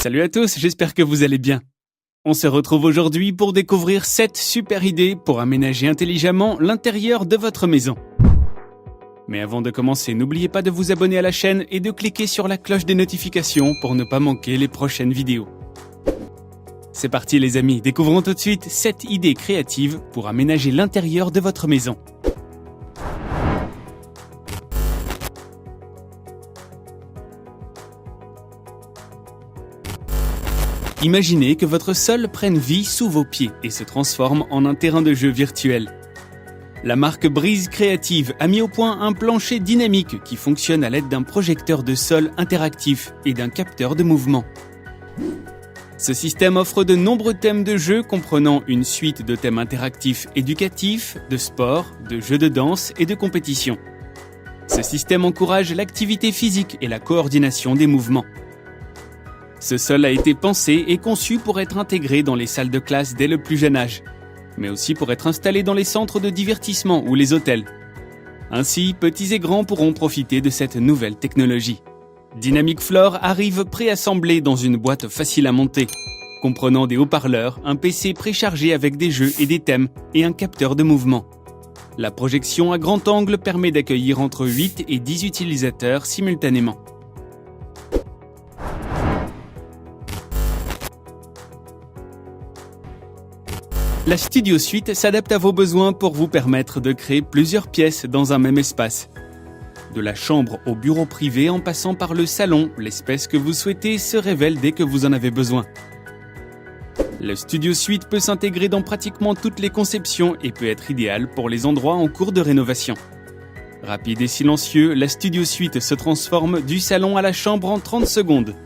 Salut à tous, j'espère que vous allez bien. On se retrouve aujourd'hui pour découvrir 7 super idées pour aménager intelligemment l'intérieur de votre maison. Mais avant de commencer, n'oubliez pas de vous abonner à la chaîne et de cliquer sur la cloche des notifications pour ne pas manquer les prochaines vidéos. C'est parti les amis, découvrons tout de suite 7 idées créatives pour aménager l'intérieur de votre maison. Imaginez que votre sol prenne vie sous vos pieds et se transforme en un terrain de jeu virtuel. La marque Breeze Creative a mis au point un plancher dynamique qui fonctionne à l'aide d'un projecteur de sol interactif et d'un capteur de mouvement. Ce système offre de nombreux thèmes de jeu comprenant une suite de thèmes interactifs éducatifs, de sport, de jeux de danse et de compétition. Ce système encourage l'activité physique et la coordination des mouvements. Ce sol a été pensé et conçu pour être intégré dans les salles de classe dès le plus jeune âge, mais aussi pour être installé dans les centres de divertissement ou les hôtels. Ainsi, petits et grands pourront profiter de cette nouvelle technologie. Dynamic Floor arrive préassemblé dans une boîte facile à monter, comprenant des haut-parleurs, un PC préchargé avec des jeux et des thèmes et un capteur de mouvement. La projection à grand angle permet d'accueillir entre 8 et 10 utilisateurs simultanément. La Studio Suite s'adapte à vos besoins pour vous permettre de créer plusieurs pièces dans un même espace. De la chambre au bureau privé en passant par le salon, l'espace que vous souhaitez se révèle dès que vous en avez besoin. Le Studio Suite peut s'intégrer dans pratiquement toutes les conceptions et peut être idéal pour les endroits en cours de rénovation. Rapide et silencieux, la Studio Suite se transforme du salon à la chambre en 30 secondes.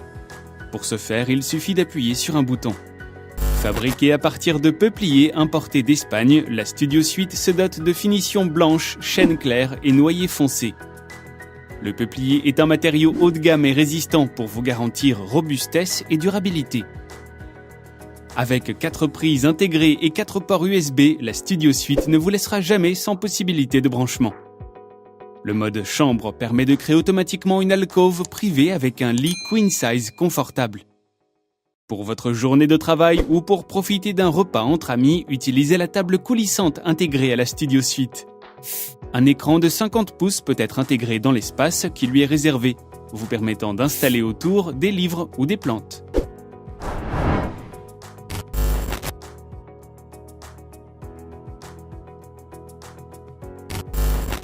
Pour ce faire, il suffit d'appuyer sur un bouton. Fabriquée à partir de peupliers importés d'Espagne, la Studio Suite se dote de finitions blanches, chêne clair et noyer foncé. Le peuplier est un matériau haut de gamme et résistant pour vous garantir robustesse et durabilité. Avec 4 prises intégrées et 4 ports USB, la Studio Suite ne vous laissera jamais sans possibilité de branchement. Le mode chambre permet de créer automatiquement une alcôve privée avec un lit queen size confortable. Pour votre journée de travail ou pour profiter d'un repas entre amis, utilisez la table coulissante intégrée à la Studio Suite. Un écran de 50 pouces peut être intégré dans l'espace qui lui est réservé, vous permettant d'installer autour des livres ou des plantes.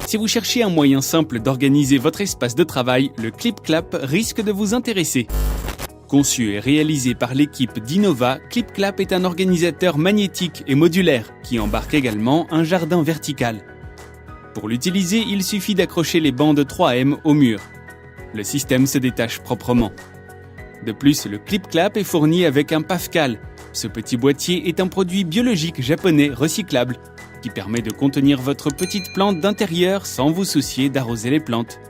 Si vous cherchez un moyen simple d'organiser votre espace de travail, le Clip-Clap risque de vous intéresser. Conçu et réalisé par l'équipe d'Innova, Clip-Clap est un organisateur magnétique et modulaire qui embarque également un jardin vertical. Pour l'utiliser, il suffit d'accrocher les bandes 3M au mur. Le système se détache proprement. De plus, le Clip-Clap est fourni avec un Pafcal. Ce petit boîtier est un produit biologique japonais recyclable qui permet de contenir votre petite plante d'intérieur sans vous soucier d'arroser les plantes.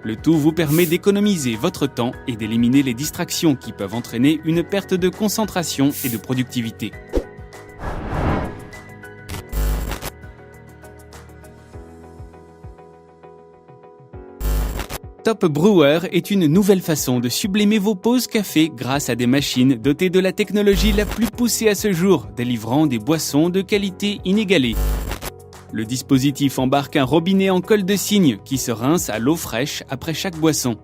Le tout vous permet d'économiser votre temps et d'éliminer les distractions qui peuvent entraîner une perte de concentration et de productivité. Top Brewer est une nouvelle façon de sublimer vos pauses café grâce à des machines dotées de la technologie la plus poussée à ce jour, délivrant des boissons de qualité inégalée. Le dispositif embarque un robinet en colle de cygne qui se rince à l'eau fraîche après chaque boisson.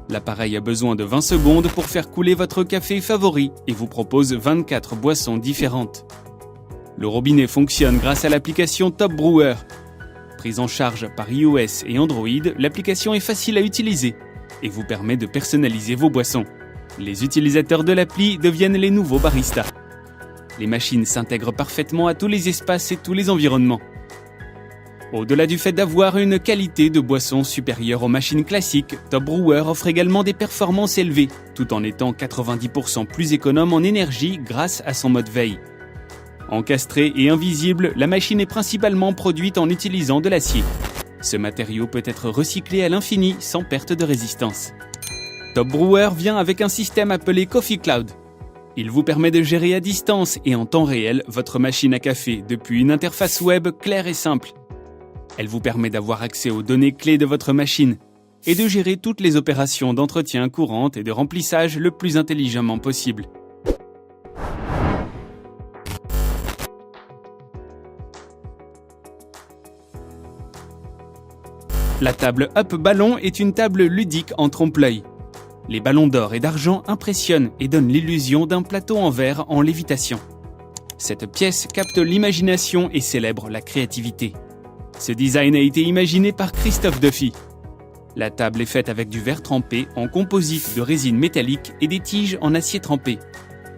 L'appareil a besoin de 20 secondes pour faire couler votre café favori et vous propose 24 boissons différentes. Le robinet fonctionne grâce à l'application Top Brewer. Prise en charge par iOS et Android, l'application est facile à utiliser et vous permet de personnaliser vos boissons. Les utilisateurs de l'appli deviennent les nouveaux baristas. Les machines s'intègrent parfaitement à tous les espaces et tous les environnements. Au-delà du fait d'avoir une qualité de boisson supérieure aux machines classiques, Top Brewer offre également des performances élevées, tout en étant 90% plus économe en énergie grâce à son mode veille. Encastrée et invisible, la machine est principalement produite en utilisant de l'acier. Ce matériau peut être recyclé à l'infini sans perte de résistance. Top Brewer vient avec un système appelé Coffee Cloud. Il vous permet de gérer à distance et en temps réel votre machine à café depuis une interface web claire et simple. Elle vous permet d'avoir accès aux données clés de votre machine, et de gérer toutes les opérations d'entretien courantes et de remplissage le plus intelligemment possible. La table Up Ballon est une table ludique en trompe-l'œil. Les ballons d'or et d'argent impressionnent et donnent l'illusion d'un plateau en verre en lévitation. Cette pièce capte l'imagination et célèbre la créativité. Ce design a été imaginé par Christophe Duffy. La table est faite avec du verre trempé en composite de résine métallique et des tiges en acier trempé.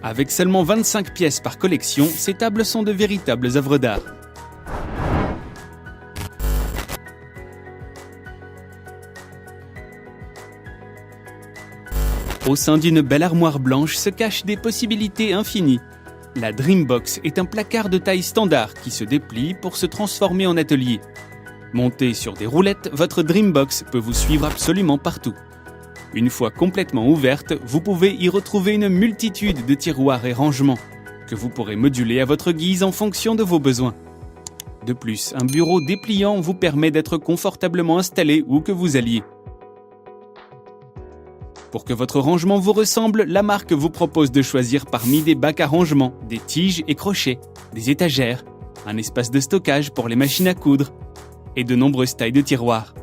Avec seulement 25 pièces par collection, ces tables sont de véritables œuvres d'art. Au sein d'une belle armoire blanche se cachent des possibilités infinies. La Dreambox est un placard de taille standard qui se déplie pour se transformer en atelier. Montée sur des roulettes, votre Dreambox peut vous suivre absolument partout. Une fois complètement ouverte, vous pouvez y retrouver une multitude de tiroirs et rangements que vous pourrez moduler à votre guise en fonction de vos besoins. De plus, un bureau dépliant vous permet d'être confortablement installé où que vous alliez. Pour que votre rangement vous ressemble, la marque vous propose de choisir parmi des bacs à rangement, des tiges et crochets, des étagères, un espace de stockage pour les machines à coudre et de nombreuses tailles de tiroirs.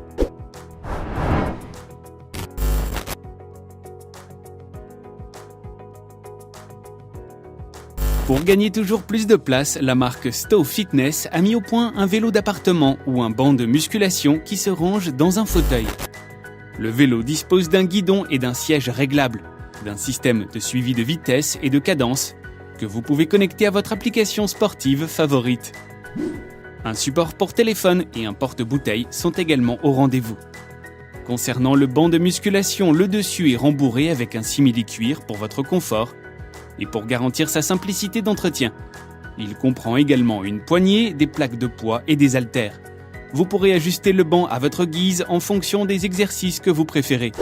Pour gagner toujours plus de place, la marque Stow Fitness a mis au point un vélo d'appartement ou un banc de musculation qui se range dans un fauteuil. Le vélo dispose d'un guidon et d'un siège réglable, d'un système de suivi de vitesse et de cadence que vous pouvez connecter à votre application sportive favorite. Un support pour téléphone et un porte-bouteilles sont également au rendez-vous. Concernant le banc de musculation, le dessus est rembourré avec un simili-cuir pour votre confort et pour garantir sa simplicité d'entretien. Il comprend également une poignée, des plaques de poids et des haltères. Vous pourrez ajuster le banc à votre guise en fonction des exercices que vous préférez.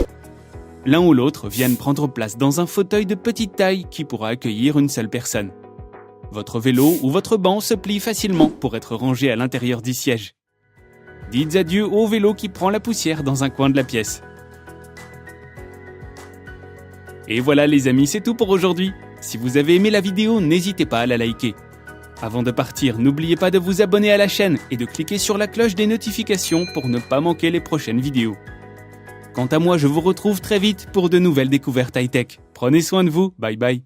L'un ou l'autre viennent prendre place dans un fauteuil de petite taille qui pourra accueillir une seule personne. Votre vélo ou votre banc se plie facilement pour être rangé à l'intérieur du siège. Dites adieu au vélo qui prend la poussière dans un coin de la pièce. Et voilà les amis, c'est tout pour aujourd'hui. Si vous avez aimé la vidéo, n'hésitez pas à la liker. Avant de partir, n'oubliez pas de vous abonner à la chaîne et de cliquer sur la cloche des notifications pour ne pas manquer les prochaines vidéos. Quant à moi, je vous retrouve très vite pour de nouvelles découvertes high-tech. Prenez soin de vous, bye bye.